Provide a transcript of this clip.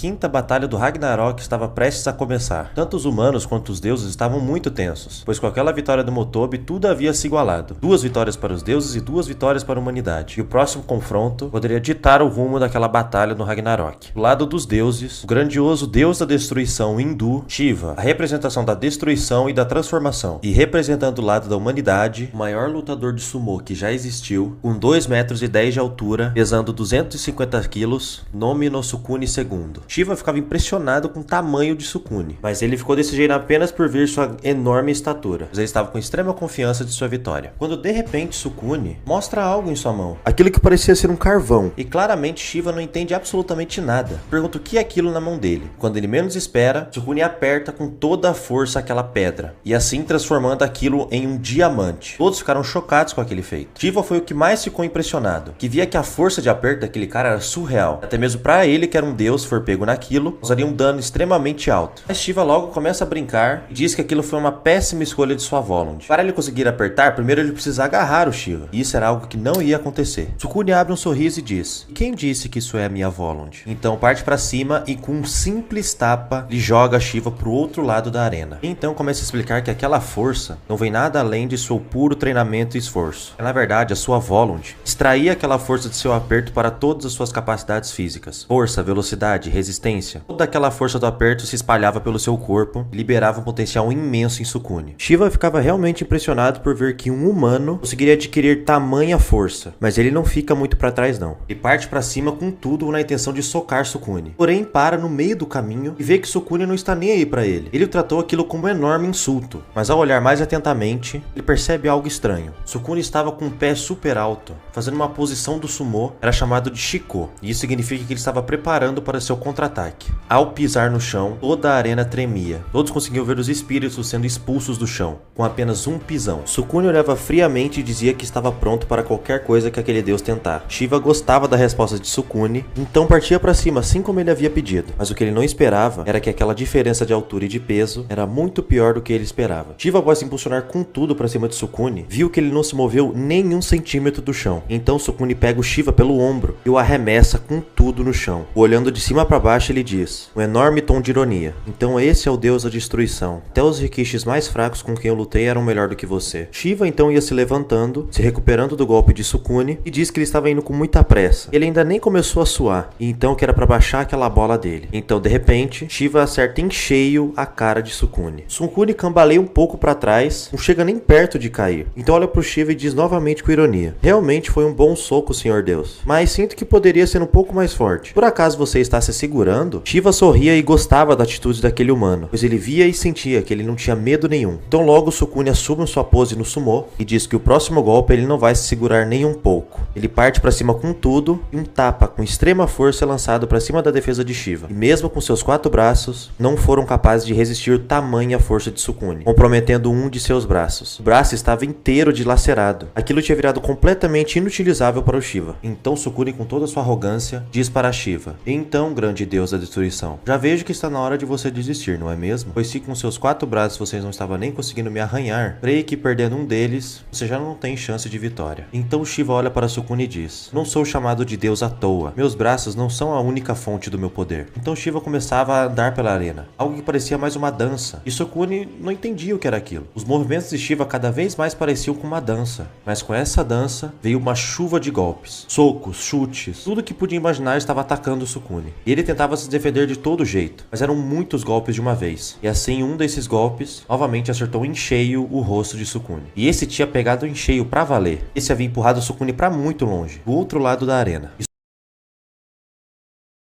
quinta batalha do Ragnarok estava prestes a começar. Tanto os humanos quanto os deuses estavam muito tensos, pois com aquela vitória do Motobi tudo havia se igualado. 2 vitórias para os deuses e 2 vitórias para a humanidade. E o próximo confronto poderia ditar o rumo daquela batalha no Ragnarok. Do lado dos deuses, o grandioso deus da destruição hindu, Shiva, a representação da destruição e da transformação. E representando o lado da humanidade, o maior lutador de sumô que já existiu, com 2,10 metros de altura, pesando 250 quilos, nome no Sukune II. Shiva ficava impressionado com o tamanho de Sukune, mas ele ficou desse jeito apenas por ver sua enorme estatura, pois ele estava com extrema confiança de sua vitória. Quando de repente Sukune mostra algo em sua mão, aquilo que parecia ser um carvão, e claramente Shiva não entende absolutamente nada. Pergunta o que é aquilo na mão dele. Quando ele menos espera, Sukune aperta com toda a força aquela pedra, e assim transformando aquilo em um diamante. Todos ficaram chocados com aquele feito. Shiva foi o que mais ficou impressionado, que via que a força de aperto daquele cara era surreal. Até mesmo para ele, que era um deus, for pego naquilo, causaria um dano extremamente alto. Mas Shiva logo começa a brincar e diz que aquilo foi uma péssima escolha de sua Volund. Para ele conseguir apertar, primeiro ele precisa agarrar o Shiva, e isso era algo que não ia acontecer. Sukune abre um sorriso e diz: "E quem disse que isso é a minha Volund?" Então parte para cima e com um simples tapa lhe joga Shiva pro outro lado da arena. E então começa a explicar que aquela força não vem nada além de seu puro treinamento e esforço. Na verdade, a sua Volund extraía aquela força de seu aperto para todas as suas capacidades físicas. Força, velocidade, resistência. Toda aquela força do aperto se espalhava pelo seu corpo e liberava um potencial imenso em Sukune. Shiva ficava realmente impressionado por ver que um humano conseguiria adquirir tamanha força, mas ele não fica muito para trás não. Ele parte para cima com tudo na intenção de socar Sukune. Porém, para no meio do caminho e vê que Sukune não está nem aí para ele. Ele tratou aquilo como um enorme insulto, mas ao olhar mais atentamente, ele percebe algo estranho. Sukune estava com o pé super alto, fazendo uma posição do sumô, era chamado de Shiko, e isso significa que ele estava preparando para seu contra-ataque. Ao pisar no chão, toda a arena tremia. Todos conseguiam ver os espíritos sendo expulsos do chão, com apenas um pisão. Sukune olhava friamente e dizia que estava pronto para qualquer coisa que aquele deus tentar. Shiva gostava da resposta de Sukune, então partia para cima assim como ele havia pedido. Mas o que ele não esperava era que aquela diferença de altura e de peso era muito pior do que ele esperava. Shiva, após se impulsionar com tudo para cima de Sukune, viu que ele não se moveu nem 1 centímetro do chão. Então Sukune pega o Shiva pelo ombro e o arremessa com tudo no chão. Olhando de cima para baixo, ele diz, um enorme tom de ironia: "Então esse é o deus da destruição. Até os rikishis mais fracos com quem eu lutei eram melhor do que você." Shiva então ia se levantando, se recuperando do golpe de Sukune, e diz que ele estava indo com muita pressa. Ele ainda nem começou a suar, e então que era para baixar aquela bola dele. Então, de repente, Shiva acerta em cheio a cara de Sukune. Sukune cambaleia um pouco para trás, não chega nem perto de cair. Então olha pro Shiva e diz novamente com ironia: "Realmente foi um bom soco, senhor Deus, mas sinto que poderia ser um pouco mais forte. Por acaso você está se segurando?" Shiva sorria e gostava da atitude daquele humano, pois ele via e sentia que ele não tinha medo nenhum. Então logo Sukune assume sua pose no sumô e diz que o próximo golpe ele não vai se segurar nem um pouco. Ele parte para cima com tudo e um tapa com extrema força é lançado para cima da defesa de Shiva. E mesmo com seus 4 braços, não foram capazes de resistir tamanha força de Sukune, comprometendo um de seus braços. O braço estava inteiro dilacerado. Aquilo tinha virado completamente inutilizável para o Shiva. Então Sukune, com toda sua arrogância, diz para Shiva: "Então, grande deus da destruição, já vejo que está na hora de você desistir, não é mesmo? Pois se com seus 4 braços vocês não estavam nem conseguindo me arranhar, creio que perdendo um deles, você já não tem chance de vitória." Então Shiva olha para Sukune e diz: "Não sou chamado de deus à toa. Meus braços não são a única fonte do meu poder." Então Shiva começava a andar pela arena, algo que parecia mais uma dança, e Sukune não entendia o que era aquilo. Os movimentos de Shiva cada vez mais pareciam com uma dança, mas com essa dança veio uma chuva de golpes, socos, chutes, tudo que podia imaginar estava atacando Sukune. E ele tentava se defender de todo jeito, mas eram muitos golpes de uma vez, e assim um desses golpes novamente acertou em cheio o rosto de Sukune. E esse tinha pegado em cheio pra valer. Esse havia empurrado Sukune pra muito longe, do outro lado da arena.